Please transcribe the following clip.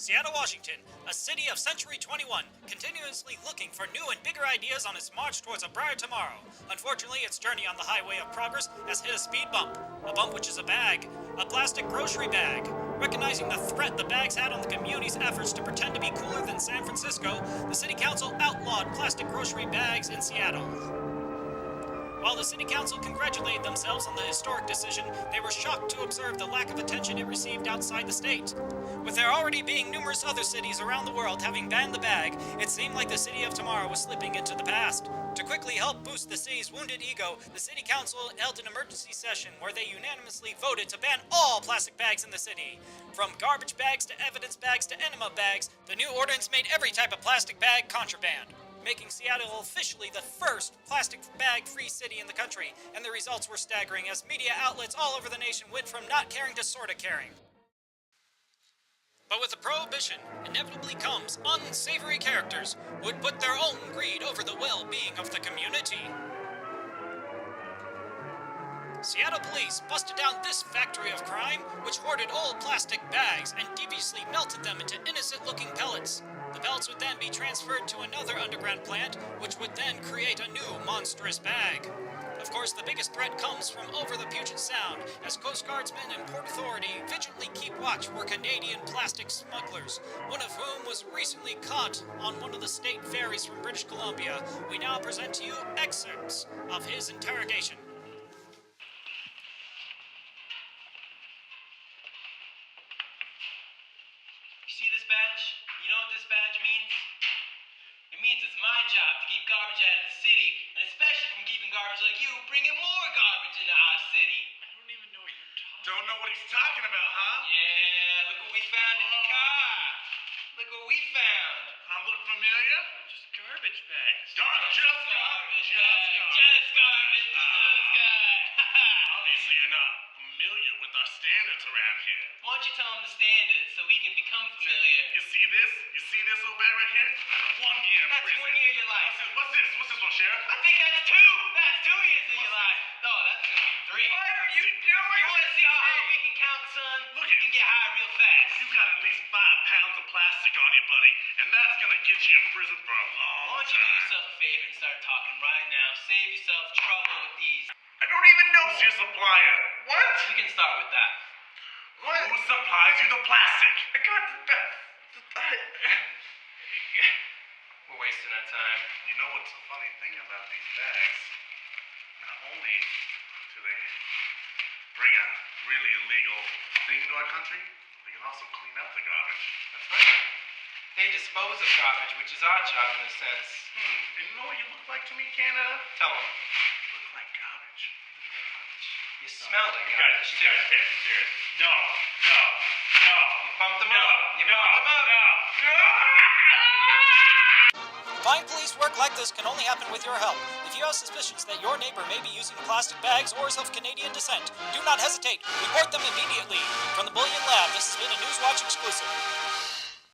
Seattle, Washington, a city of Century 21, continuously looking for new and bigger ideas on its march towards a brighter tomorrow. Unfortunately, its journey on the highway of progress has hit a speed bump. A bump which is a bag. A plastic grocery bag. Recognizing the threat the bags had on the community's efforts to pretend to be cooler than San Francisco, the City Council outlawed plastic grocery bags in Seattle. While the City Council congratulated themselves on the historic decision, they were shocked to observe the lack of attention it received outside the state. With there already being numerous other cities around the world having banned the bag, it seemed like the city of tomorrow was slipping into the past. To quickly help boost the city's wounded ego, the City Council held an emergency session where they unanimously voted to ban all plastic bags in the city. From garbage bags to evidence bags to enema bags, the new ordinance made every type of plastic bag contraband, making Seattle officially the first plastic bag-free city in the country, and the results were staggering as media outlets all over the nation went from not caring to sorta caring. But with the prohibition, inevitably comes unsavory characters who would put their own greed over the well-being of the community. Seattle police busted down this factory of crime, which hoarded old plastic bags and deviously melted them into innocent-looking pellets. The pellets would then be transferred to another underground plant, which would then create a new monstrous bag. Of course, the biggest threat comes from over the Puget Sound, as Coast Guardsmen and Port Authority vigilantly keep watch for Canadian plastic smugglers, one of whom was recently caught on one of the state ferries from British Columbia. We now present to you excerpts of his interrogation. You see this badge? You know what this badge means? It means it's my job to keep garbage out of the city, and especially from keeping garbage like you bringing more garbage into our city. I don't even know what you're talking about. Don't know what he's talking about, huh? Yeah, look what we found in the car. Look what we found. Look familiar? Just garbage bags. Just garbage. Just garbage. This guy. Obviously, you're not familiar with our standards around here. Why don't you tell him the standards so we can become familiar? You see this? You see this little bag right here? 1 year in That's prison. 1 year of your life. What's this? What's this one, Sheriff? I think that's 2. That's 2 years of your life. No, that's gonna be 3. What are you doing? You want to see how high we can count, son? Look, you can get high real fast. You got at least 5 pounds of plastic on you, buddy, and that's gonna get you in prison for a long Why don't you do yourself a favor and start talking right now? Save yourself trouble with these. I don't even know. Who's your supplier? What? We can start with that. What? Who supplies you the plastic? I got the best. We're wasting our time. You know what's the funny thing about these bags? Not only do they bring a really illegal thing to our country, they can also clean up the garbage. That's right. They dispose of garbage, which is our job in a sense. And you know what you look like to me, Canada? Tell them. You look like garbage. You smell like You garbage. guys can't be serious. No. You pumped them up. You pumped them up. Fine police work like this can only happen with your help. If you have suspicions that your neighbor may be using plastic bags or is of Canadian descent, do not hesitate. Report them immediately. From the Bullion Lab, this has been a Newswatch exclusive.